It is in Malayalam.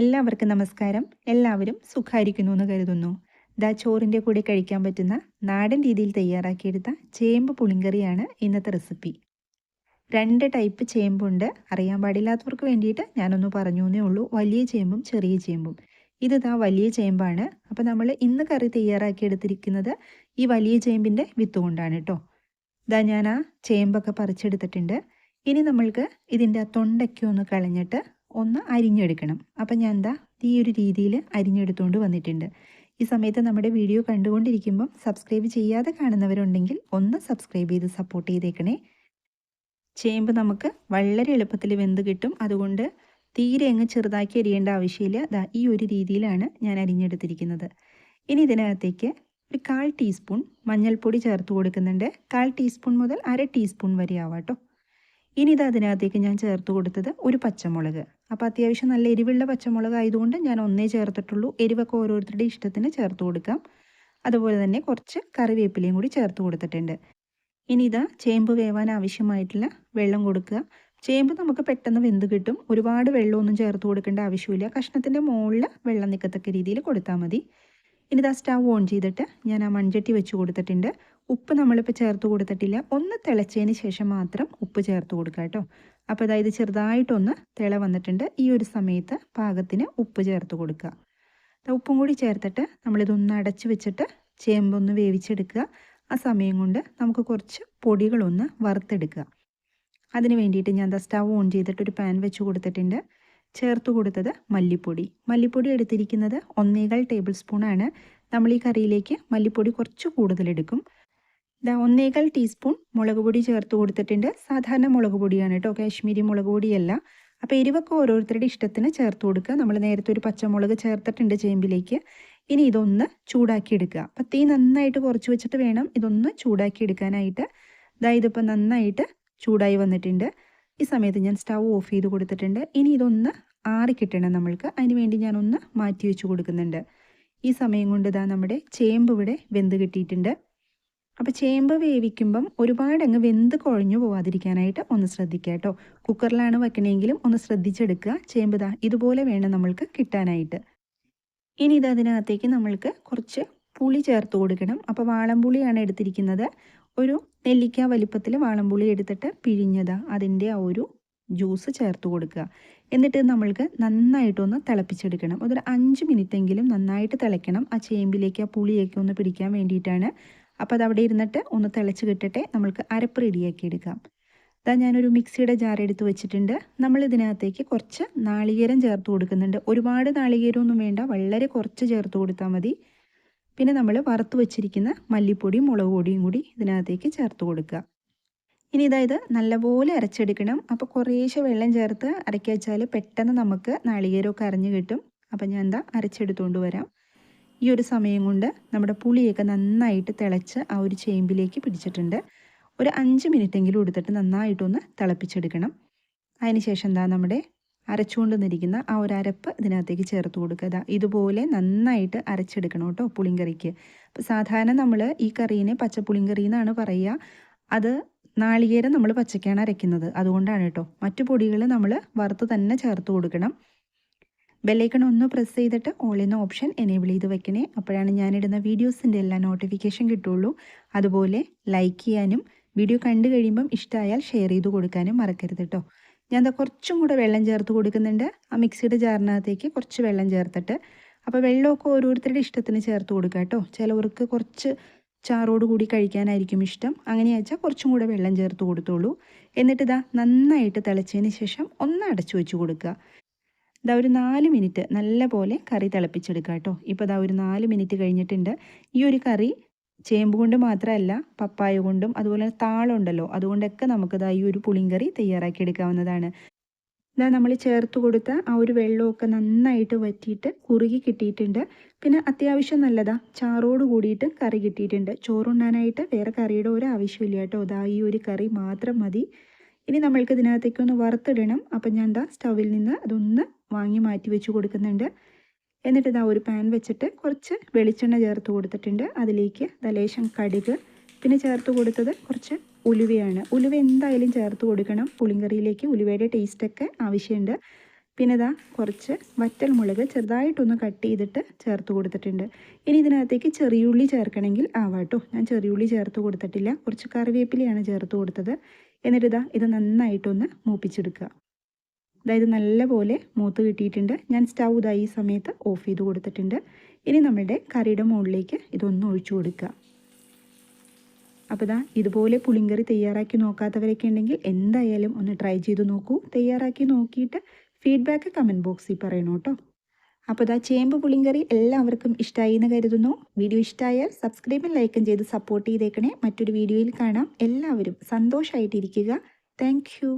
എല്ലാവർക്കും നമസ്കാരം. എല്ലാവരും സുഖായിരിക്കുന്നു എന്ന് കരുതുന്നു. ദാ ചോറിൻ്റെ കൂടെ കഴിക്കാൻ പറ്റുന്ന നാടൻ രീതിയിൽ തയ്യാറാക്കിയെടുത്ത ചേമ്പ് പുളിങ്കറിയാണ് ഇന്നത്തെ റെസിപ്പി. 2 ടൈപ്പ് ചേമ്പുണ്ട്. അറിയാൻ പാടില്ലാത്തവർക്ക് വേണ്ടിയിട്ട് ഞാനൊന്ന് പറഞ്ഞൂന്നേ ഉള്ളൂ. വലിയ ചേമ്പും ചെറിയ ചേമ്പും. ഇത് ദാ വലിയ ചേമ്പാണ്. അപ്പോൾ നമ്മൾ ഇന്ന് കറി തയ്യാറാക്കിയെടുത്തിരിക്കുന്നത് ഈ വലിയ ചേമ്പിൻ്റെ വിത്ത് കൊണ്ടാണ് കേട്ടോ. ദാ ഞാൻ ആ ചേമ്പൊക്കെ പറിച്ചെടുത്തിട്ടുണ്ട്. ഇനി നമ്മൾക്ക് ഇതിൻ്റെ ആ തൊണ്ടയ്ക്ക് ഒന്ന് കളഞ്ഞിട്ട് ഒന്ന് അരിഞ്ഞെടുക്കണം. അപ്പം ഞാൻ ദാ ഈ ഒരു രീതിയിൽ അരിഞ്ഞെടുത്തുകൊണ്ട് വന്നിട്ടുണ്ട്. ഈ സമയത്ത് നമ്മുടെ വീഡിയോ കണ്ടുകൊണ്ടിരിക്കുമ്പം സബ്സ്ക്രൈബ് ചെയ്യാതെ കാണുന്നവരുണ്ടെങ്കിൽ ഒന്ന് സബ്സ്ക്രൈബ് ചെയ്ത് സപ്പോർട്ട് ചെയ്തേക്കണേ. ചേമ്പ് നമുക്ക് വളരെ എളുപ്പത്തിൽ വെന്ത് കിട്ടും. അതുകൊണ്ട് തീരെ അങ്ങ് ചെറുതാക്കി അരിയേണ്ട ആവശ്യമില്ല. ദാ ഈ ഒരു രീതിയിലാണ് ഞാൻ അരിഞ്ഞെടുത്തിരിക്കുന്നത്. ഇനി ഇതിനകത്തേക്ക് ഒരു 1/4 ടീസ്പൂൺ മഞ്ഞൾപ്പൊടി ചേർത്ത് കൊടുക്കുന്നുണ്ട്. 1/4 ടീസ്പൂൺ മുതൽ 1/2 ടീസ്പൂൺ വരെ ആവാട്ടോ. ഇനി ഇത് അതിനകത്തേക്ക് ഞാൻ ചേർത്ത് കൊടുത്തത് ഒരു പച്ചമുളക്. അപ്പോൾ അത്യാവശ്യം നല്ല എരിവുള്ള പച്ചമുളക് ആയതുകൊണ്ട് ഞാൻ ഒന്നേ ചേർത്തിട്ടുള്ളൂ. എരിവൊക്കെ ഓരോരുത്തരുടെ ഇഷ്ടത്തിന് ചേർത്ത് കൊടുക്കാം. അതുപോലെ തന്നെ കുറച്ച് കറിവേപ്പിലയും കൂടി ചേർത്ത് കൊടുത്തിട്ടുണ്ട്. ഇനി ഇതാ ചേമ്പ് വേവാൻ ആവശ്യമായിട്ടുള്ള വെള്ളം കൊടുക്കുക. ചേമ്പ് നമുക്ക് പെട്ടെന്ന് വെന്ത് കിട്ടും. ഒരുപാട് വെള്ളമൊന്നും ചേർത്ത് കൊടുക്കേണ്ട ആവശ്യമില്ല. കഷ്ണത്തിൻ്റെ മുകളിൽ വെള്ളം നിൽക്കത്തക്ക രീതിയിൽ കൊടുത്താൽ മതി. ഇനി ഇതാ സ്റ്റവ് ഓൺ ചെയ്തിട്ട് ഞാൻ ആ മൺചട്ടി വെച്ച് കൊടുത്തിട്ടുണ്ട്. ഉപ്പ് നമ്മളിപ്പോൾ ചേർത്ത് കൊടുത്തിട്ടില്ല. ഒന്ന് തിളച്ചതിന് ശേഷം മാത്രം ഉപ്പ് ചേർത്ത് കൊടുക്കുക കേട്ടോ. അപ്പോൾ അതായത് ചെറുതായിട്ടൊന്ന് തിള വന്നിട്ടുണ്ട്. ഈ ഒരു സമയത്ത് പാകത്തിന് ഉപ്പ് ചേർത്ത് കൊടുക്കുക. ഉപ്പും കൂടി ചേർത്തിട്ട് നമ്മളിതൊന്ന് അടച്ച് വെച്ചിട്ട് ചേമ്പൊന്ന് വേവിച്ചെടുക്കുക. ആ സമയം കൊണ്ട് നമുക്ക് കുറച്ച് പൊടികളൊന്ന് വറുത്തെടുക്കുക. അതിന് വേണ്ടിയിട്ട് ഞാൻ സ്റ്റവ് ഓൺ ചെയ്തിട്ട് ഒരു പാൻ വെച്ച് കൊടുത്തിട്ടുണ്ട്. ചേർത്ത് കൊടുത്തത് മല്ലിപ്പൊടി എടുത്തിരിക്കുന്നത് 1.25 ടേബിൾ സ്പൂണാണ്. നമ്മൾ ഈ കറിയിലേക്ക് മല്ലിപ്പൊടി കുറച്ച് കൂടുതലെടുക്കും. 1.25 ടീസ്പൂൺ മുളക് പൊടി ചേർത്ത് കൊടുത്തിട്ടുണ്ട്. സാധാരണ മുളക് പൊടിയാണ് കേട്ടോ, കാശ്മീരി മുളക് പൊടിയല്ല. അപ്പോൾ എരിവൊക്കെ ഓരോരുത്തരുടെ ഇഷ്ടത്തിന് ചേർത്ത് കൊടുക്കുക. നമ്മൾ നേരത്തെ ഒരു പച്ചമുളക് ചേർത്തിട്ടുണ്ട് ചേമ്പിലേക്ക്. ഇനി ഇതൊന്ന് ചൂടാക്കി എടുക്കുക. അപ്പോൾ തീ നന്നായിട്ട് കുറച്ച് വെച്ചിട്ട് വേണം ഇതൊന്ന് ചൂടാക്കി എടുക്കാനായിട്ട്. ഇതിപ്പോൾ നന്നായിട്ട് ചൂടായി വന്നിട്ടുണ്ട്. ഈ സമയത്ത് ഞാൻ സ്റ്റവ് ഓഫ് ചെയ്ത് കൊടുത്തിട്ടുണ്ട്. ഇനി ഇതൊന്ന് ആറിക്കിട്ടണം നമ്മൾക്ക്. അതിന് വേണ്ടി ഞാനൊന്ന് മാറ്റി വെച്ച് കൊടുക്കുന്നുണ്ട്. ഈ സമയം കൊണ്ട് നമ്മുടെ ചേമ്പ് ഇവിടെ വെന്ത് കിട്ടിയിട്ടുണ്ട്. അപ്പോൾ ചേമ്പ് വേവിക്കുമ്പം ഒരുപാട് അങ്ങ് വെന്ത് കുഴഞ്ഞു പോവാതിരിക്കാനായിട്ട് ഒന്ന് ശ്രദ്ധിക്കുക കേട്ടോ. കുക്കറിലാണ് വെക്കണമെങ്കിലും ഒന്ന് ശ്രദ്ധിച്ചെടുക്കുക. ചേമ്പ് ഇതുപോലെ വേണം നമ്മൾക്ക് കിട്ടാനായിട്ട്. ഇനി അതിനകത്തേക്ക് നമ്മൾക്ക് കുറച്ച് പുളി ചേർത്ത് കൊടുക്കണം. അപ്പോൾ വാളംപുളിയാണ് എടുത്തിരിക്കുന്നത്. ഒരു നെല്ലിക്ക വലിപ്പത്തിൽ വാളംപുളി എടുത്തിട്ട് പിഴിഞ്ഞത് അതിൻ്റെ ആ ഒരു ജ്യൂസ് ചേർത്ത് കൊടുക്കുക. എന്നിട്ട് നമ്മൾക്ക് നന്നായിട്ടൊന്ന് തിളപ്പിച്ചെടുക്കണം. അതൊരു 5 മിനിറ്റെങ്കിലും നന്നായിട്ട് തിളയ്ക്കണം. ആ ചേമ്പിലേക്ക് ആ പുളിയൊക്കെ ഒന്ന് പിടിക്കാൻ വേണ്ടിയിട്ടാണ്. അപ്പോൾ അതവിടെ ഇരുന്നിട്ട് ഒന്ന് തിളച്ച് കിട്ടട്ടെ. നമ്മൾക്ക് അരപ്പ് റെഡിയാക്കി എടുക്കാം. ഞാനൊരു മിക്സിയുടെ ജാർ എടുത്ത് വെച്ചിട്ടുണ്ട്. നമ്മൾ ഇതിനകത്തേക്ക് കുറച്ച് നാളികേരം ചേർത്ത് കൊടുക്കുന്നുണ്ട്. ഒരുപാട് നാളികേരമൊന്നും വേണ്ട, വളരെ കുറച്ച് ചേർത്ത് കൊടുത്താൽ മതി. പിന്നെ നമ്മൾ വറുത്ത് വെച്ചിരിക്കുന്ന മല്ലിപ്പൊടിയും മുളക് പൊടിയും കൂടി ഇതിനകത്തേക്ക് ചേർത്ത് കൊടുക്കുക. ഇനി ഇത് നല്ലപോലെ അരച്ചെടുക്കണം. അപ്പോൾ കുറേശ്ശെ വെള്ളം ചേർത്ത് അരക്കി വെച്ചാൽ പെട്ടെന്ന് നമുക്ക് നാളികേരമൊക്കെ അരഞ്ഞ് കിട്ടും. അപ്പോൾ ഞാൻ അരച്ചെടുത്തുകൊണ്ട് വരാം. ഈ ഒരു സമയം കൊണ്ട് നമ്മുടെ പുളിയൊക്കെ നന്നായിട്ട് തിളച്ച് ആ ഒരു ചേമ്പിലേക്ക് പിടിച്ചിട്ടുണ്ട്. ഒരു 5 മിനിറ്റെങ്കിലും എടുത്തിട്ട് നന്നായിട്ടൊന്ന് തിളപ്പിച്ചെടുക്കണം. അതിന് ശേഷം നമ്മുടെ അരച്ചുകൊണ്ട് നിന്നിരിക്കുന്ന ആ ഒരു അരപ്പ് ഇതിനകത്തേക്ക് ചേർത്ത് കൊടുക്കുക. ഇതുപോലെ നന്നായിട്ട് അരച്ചെടുക്കണം കേട്ടോ പുളിങ്കറിക്ക്. അപ്പോൾ സാധാരണ നമ്മൾ ഈ കറീനെ പച്ചപ്പുളിങ്കറി എന്നാണ് പറയുക. അത് നാളികേരം നമ്മൾ പച്ചക്കാണ് അരയ്ക്കുന്നത്, അതുകൊണ്ടാണ് കേട്ടോ. മറ്റു പൊടികൾ നമ്മൾ വറുത്ത് തന്നെ ചേർത്ത് കൊടുക്കണം. ബെല്ലൈക്കൺ ഒന്ന് പ്രസ് ചെയ്തിട്ട് ഓൾ എന്ന ഓപ്ഷൻ എനേബിൾ ചെയ്ത് വെക്കണേ. അപ്പോഴാണ് ഞാനിടുന്ന വീഡിയോസിൻ്റെ എല്ലാ നോട്ടിഫിക്കേഷൻ കിട്ടുള്ളൂ. അതുപോലെ ലൈക്ക് ചെയ്യാനും വീഡിയോ കണ്ടു കഴിയുമ്പം ഇഷ്ടമായാൽ ഷെയർ ചെയ്ത് കൊടുക്കാനും മറക്കരുത് കേട്ടോ. ഞാൻ കുറച്ചും കൂടെ വെള്ളം ചേർത്ത് കൊടുക്കുന്നുണ്ട്. ആ മിക്സിയുടെ ജാറിനകത്തേക്ക് കുറച്ച് വെള്ളം ചേർത്തിട്ട്. അപ്പോൾ വെള്ളമൊക്കെ ഓരോരുത്തരുടെ ഇഷ്ടത്തിന് ചേർത്ത് കൊടുക്കുക കേട്ടോ. ചിലവർക്ക് കുറച്ച് ചാറോട് കൂടി കഴിക്കാനായിരിക്കും ഇഷ്ടം. അങ്ങനെയാ വെച്ചാൽ കുറച്ചും കൂടെ വെള്ളം ചേർത്ത് കൊടുത്തോളൂ. എന്നിട്ട് നന്നായിട്ട് തിളച്ചതിന് ശേഷം ഒന്ന് അടച്ചു വെച്ച് കൊടുക്കുക. ഒരു 4 മിനിറ്റ് നല്ല പോലെ കറി തിളപ്പിച്ചെടുക്കുക കേട്ടോ. ഇപ്പോൾ ഒരു 4 മിനിറ്റ് കഴിഞ്ഞിട്ടുണ്ട്. ഈ ഒരു കറി ചേമ്പ് കൊണ്ട് മാത്രമല്ല, പപ്പായ കൊണ്ടും അതുപോലെ താളുണ്ടല്ലോ, അതുകൊണ്ടൊക്കെ നമുക്ക് ഈ ഒരു പുളിങ്കറി തയ്യാറാക്കി എടുക്കാവുന്നതാണ്. നമ്മൾ ചേർത്ത് കൊടുത്ത ആ ഒരു വെള്ളമൊക്കെ നന്നായിട്ട് വറ്റിയിട്ട് കുറുകി കിട്ടിയിട്ടുണ്ട്. പിന്നെ അത്യാവശ്യം നല്ലതാ ചാറോട് കൂടിയിട്ട് കറി കിട്ടിയിട്ടുണ്ട്. ചോറുണ്ണാനായിട്ട് വേറെ കറിയുടെ ഒരു ആവശ്യമില്ല കേട്ടോ. ഈ ഒരു കറി മാത്രം മതി. ഇനി നമ്മൾക്ക് ഇതിനകത്തേക്കൊന്ന് വറുത്തിടണം. അപ്പം ഞാൻ സ്റ്റവിൽ നിന്ന് അതൊന്ന് വാങ്ങി മാറ്റി വെച്ച് കൊടുക്കുന്നുണ്ട്. എന്നിട്ട് ഒരു പാൻ വെച്ചിട്ട് കുറച്ച് വെളിച്ചെണ്ണ ചേർത്ത് കൊടുത്തിട്ടുണ്ട്. അതിലേക്ക് ലേശം കടുക്, പിന്നെ ചേർത്ത് കൊടുത്തത് കുറച്ച് ഉലുവയാണ്. ഉലുവ എന്തായാലും ചേർത്ത് കൊടുക്കണം. പുളിങ്കറിയിലേക്ക് ഉലുവയുടെ ടേസ്റ്റൊക്കെ ആവശ്യമുണ്ട്. പിന്നെ ഇതാ കുറച്ച് വറ്റൽമുളക് ചെറുതായിട്ടൊന്ന് കട്ട് ചെയ്തിട്ട് ചേർത്ത് കൊടുത്തിട്ടുണ്ട്. ഇനി ഇതിനകത്തേക്ക് ചെറിയുള്ളി ചേർക്കണമെങ്കിൽ ആവാട്ടോ. ഞാൻ ചെറിയുള്ളി ചേർത്ത് കൊടുത്തിട്ടില്ല. കുറച്ച് കറിവേപ്പിലയാണ് ചേർത്ത് കൊടുത്തത്. എന്നിട്ട് ഇതാ ഇത് നന്നായിട്ടൊന്ന് മൂപ്പിച്ചെടുക്കുക. അതായത് നല്ലപോലെ മൂത്ത് കിട്ടിയിട്ടുണ്ട്. ഞാൻ സ്റ്റൗ ഇതാ ഈ സമയത്ത് ഓഫ് ചെയ്ത് കൊടുത്തിട്ടുണ്ട്. ഇനി നമ്മുടെ കറിയുടെ മുകളിലേക്ക് ഇതൊന്ന് ഒഴിച്ചു കൊടുക്കുക. അപ്പോൾ ഇതാ ഇതുപോലെ പുളിങ്കറി തയ്യാറാക്കി നോക്കാത്തവരൊക്കെ ഉണ്ടെങ്കിൽ എന്തായാലും ഒന്ന് ട്രൈ ചെയ്ത് നോക്കൂ. തയ്യാറാക്കി നോക്കിയിട്ട് ഫീഡ്ബാക്ക് കമൻറ്റ് ബോക്സിൽ പറയണം കേട്ടോ. അപ്പോൾ ഇതാ ചേമ്പ് പുളിങ്കറി എല്ലാവർക്കും ഇഷ്ടമായി എന്ന് കരുതുന്നു. വീഡിയോ ഇഷ്ടമായാൽ സബ്സ്ക്രൈബും ലൈക്കും ചെയ്ത് സപ്പോർട്ട് ചെയ്തേക്കണേ. മറ്റൊരു വീഡിയോയിൽ കാണാം. എല്ലാവരും സന്തോഷമായിട്ടിരിക്കുക. Thank you.